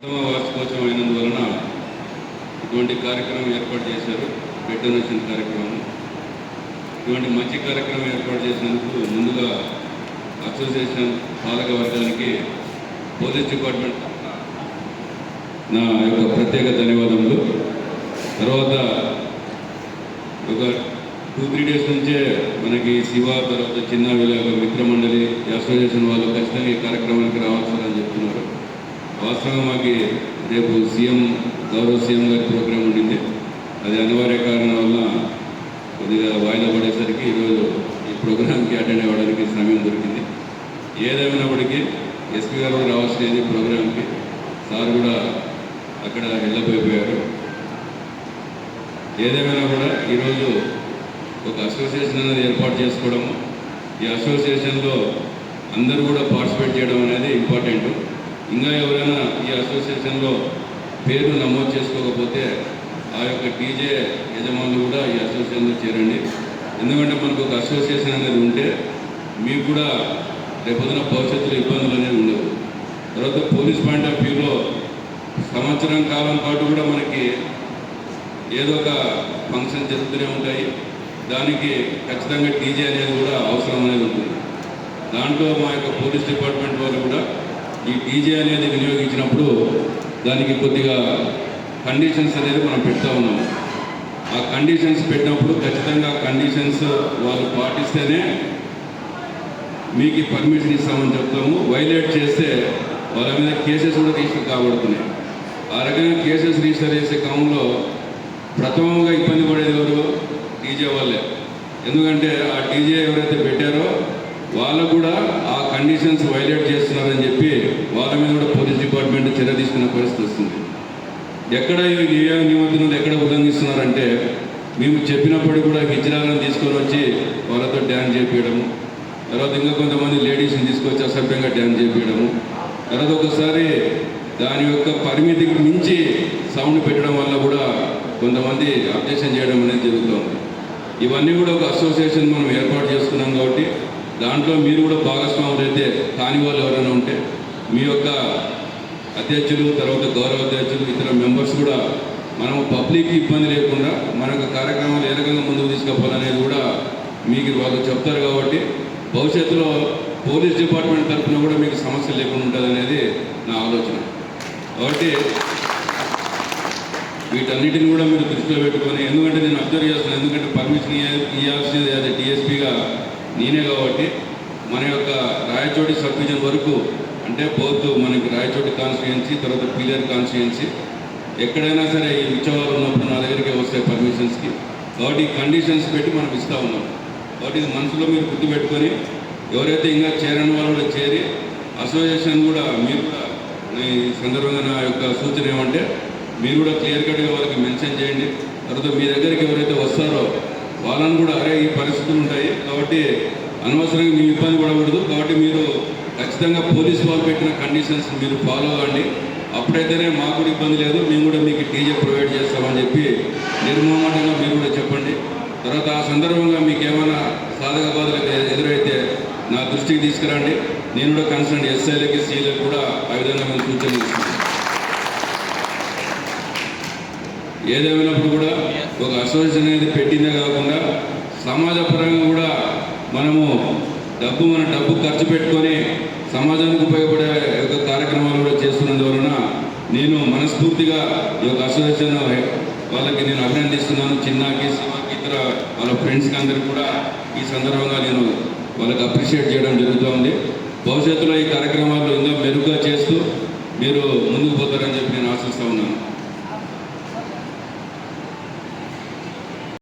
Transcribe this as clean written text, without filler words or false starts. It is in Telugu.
ప్రథమ వార్షికోత్సవం అయినందువలన ఇటువంటి కార్యక్రమం ఏర్పాటు చేశారు. బెడ్ డొనేషన్ కార్యక్రమం. ఇటువంటి మంచి కార్యక్రమం ఏర్పాటు చేసినందుకు ముందుగా అసోసియేషన్ పాలక వర్గానికి పోలీస్ డిపార్ట్మెంట్ నా యొక్క ప్రత్యేక ధన్యవాదములు. తర్వాత ఒక 2-3 డేస్ నుంచే మనకి శివ తర్వాత చిన్న విలేక మిత్రమండలి అసోసియేషన్ వాళ్ళు ఖచ్చితంగా ఈ కార్యక్రమానికి రావాల్సిందని చెప్తున్నారు. వాస్తవంగా మాకు రేపు గౌరవ సీఎం గారి ప్రోగ్రాం ఉండింది. అది అనివార్య కారణం వల్ల కొద్దిగా వాయిదా పడేసరికి ఈరోజు ఈ ప్రోగ్రాంకి అటెండ్ అవ్వడానికి సమయం దొరికింది. ఏదేమైనప్పటికీ ఎస్పీ గారు రావాల్సినది ప్రోగ్రాంకి, సార్ కూడా అక్కడ వెళ్ళిపోయిపోయారు. ఏదేమైనా కూడా ఈరోజు ఒక అసోసియేషన్ అనేది ఏర్పాటు చేసుకోవడము, ఈ అసోసియేషన్లో అందరూ కూడా పార్టిసిపేట్ చేయడం అనేది ఇంపార్టెంట్. ఇంకా ఎవరైనా ఈ అసోసియేషన్లో పేరు నమోదు చేసుకోకపోతే ఆ యొక్క డీజే యజమానులు కూడా ఈ అసోసియేషన్లో చేరండి. ఎందుకంటే మనకు ఒక అసోసియేషన్ అనేది ఉంటే మీకు కూడా రేపొద్దున భవిష్యత్తులో ఇబ్బందులు అనేవి ఉండవు. తర్వాత పోలీస్ పాయింట్ ఆఫ్ వ్యూలో సంవత్సరం కాలం పాటు కూడా మనకి ఏదో ఒక ఫంక్షన్ జరుగుతూనే ఉంటాయి. దానికి ఖచ్చితంగా డీజే అనేది కూడా అవసరం అనేది ఉంటుంది. దాంట్లో మా యొక్క పోలీస్ డిపార్ట్మెంట్ వాళ్ళు కూడా ఈ డీజే అనేది వినియోగించినప్పుడు దానికి కొద్దిగా కండిషన్స్ అనేది మనం పెడతా ఉన్నాము. ఆ కండిషన్స్ పెట్టినప్పుడు ఖచ్చితంగా కండిషన్స్ వాళ్ళు పాటిస్తేనే మీకు పర్మిషన్ ఇస్తామని చెప్తాము. వైలేట్ చేస్తే వాళ్ళ మీద కేసెస్ కూడా రిజిస్టర్ కాబడుతున్నాయి. ఆ రకంగా కేసెస్ రిజిస్టర్ చేసే క్రమంలో ప్రథమంగా ఇబ్బంది పడేది ఎవరు? డీజే వాళ్ళే. ఎందుకంటే ఆ డీజే ఎవరైతే పెట్టారో వాళ్ళు కూడా ఆ కండిషన్స్ వైలేట్ చేస్తున్నారని చెప్పి వాళ్ళ మీద కూడా పోలీస్ డిపార్ట్మెంట్ చర్య తీసుకున్న పరిస్థితి వస్తుంది. ఎక్కడ ఈ నిబంధనలు ఎక్కడ ఉల్లంఘిస్తున్నారంటే మేము చెప్పినప్పుడు కూడా గిజ్జరాలను తీసుకొని వచ్చి వాళ్ళతో డ్యాన్స్ చేపించడము, తర్వాత ఇంకా కొంతమంది లేడీస్ని తీసుకొచ్చి అసభ్యంగా డ్యాన్స్ చేపించడము, తర్వాత ఒకసారి దాని యొక్క పరిమితికి మించి సౌండ్ పెట్టడం వల్ల కూడా కొంతమంది అబ్జెక్షన్ చేయడం అనేది జరుగుతుంది. ఇవన్నీ కూడా ఒక అసోసియేషన్ మనం ఏర్పాటు చేసుకున్నాం కాబట్టి దాంట్లో మీరు కూడా భాగస్వాములు అయితే కాని వాళ్ళు ఎవరైనా ఉంటే మీ యొక్క అధ్యక్షులు, తర్వాత గౌరవ అధ్యక్షులు, ఇతర మెంబర్స్ కూడా మనము పబ్లిక్ ఇబ్బంది లేకుండా మన యొక్క కార్యక్రమాలు ఏ రకంగా ముందుకు తీసుకుపోవాలనేది కూడా మీకు వాళ్ళు చెప్తారు. కాబట్టి భవిష్యత్తులో పోలీస్ డిపార్ట్మెంట్ తరఫున కూడా మీకు సమస్య లేకుండా ఉంటుంది అనేది నా ఆలోచన. కాబట్టి వీటన్నిటిని కూడా మీరు దృష్టిలో పెట్టుకొని, ఎందుకంటే నేను అబ్జర్వ్ చేస్తున్నాను, ఎందుకంటే పర్మిషన్ ఇవ్వాల్సింది అదే డిఎస్పీగా నేనే కాబట్టి మన యొక్క రాయచోటి సబ్ డివిజన్ వరకు అంటే బోత్ మనకి రాయచోటి కాన్స్టిట్యుయెన్సీ, తర్వాత పీలేరు కాన్స్టిట్యుయెన్సీ ఎక్కడైనా సరే ఈ ఉత్సవాలు ఉన్నప్పుడు నా దగ్గరికి వస్తాయి పర్మిషన్స్కి. కాబట్టి కండిషన్స్ పెట్టి మనం ఇస్తూ ఉన్నాం. కాబట్టి ఇది మనసులో మీరు గుర్తుపెట్టుకొని ఎవరైతే ఇంకా చేరని వాళ్ళు కూడా చేరి అసోసియేషన్ కూడా మీరు కూడా ఈ సందర్భంగా నా యొక్క సూచన ఏమంటే మీరు కూడా క్లియర్ కట్గా వాళ్ళకి మెన్షన్ చేయండి. తర్వాత మీ దగ్గరికి ఎవరైతే వస్తారో వాళ్ళని కూడా అరే ఈ పరిస్థితులు ఉంటాయి కాబట్టి అనవసరంగా మీ ఇబ్బంది పడకూడదు, కాబట్టి మీరు ఖచ్చితంగా పోలీసు వాళ్ళు పెట్టిన కండిషన్స్ మీరు ఫాలో అవ్వండి, అప్పుడైతేనే మాకు కూడా ఇబ్బంది లేదు, మేము కూడా మీకు డీజే ప్రొవైడ్ చేస్తామని చెప్పి నిర్మోహమాటంగా మీరు కూడా చెప్పండి. తర్వాత ఆ సందర్భంగా మీకు ఏమైనా సాధక బాధలు ఎదురైతే నా దృష్టికి తీసుకురండి. నేను కూడా కన్సర్న్ ఎస్ఐలకి సీలకు కూడా ఆ విధంగా మేము సూచనలు ఇస్తున్నాను. ఏదేమైనప్పుడు కూడా ఒక అసోసియేషన్ అనేది పెట్టిందే కాకుండా సమాజపరంగా కూడా మనము మన డబ్బు ఖర్చు పెట్టుకొని సమాజానికి ఉపయోగపడే యొక్క కార్యక్రమాలు కూడా చేస్తున్నందువలన నేను మనస్ఫూర్తిగా ఈ యొక్క అసోసియేషన్ వాళ్ళకి నేను అభినందిస్తున్నాను. చిన్నకి, శివకి, ఇతర వాళ్ళ ఫ్రెండ్స్కి అందరికీ కూడా ఈ సందర్భంగా నేను వాళ్ళకి అప్రిషియేట్ చేయడం జరుగుతుంది. భవిష్యత్తులో ఈ కార్యక్రమాలు ఇంకా మెరుగ్గా చేస్తూ మీరు ముందుకు పోతారని చెప్పి నేను ఆశిస్తూ ఉన్నాను.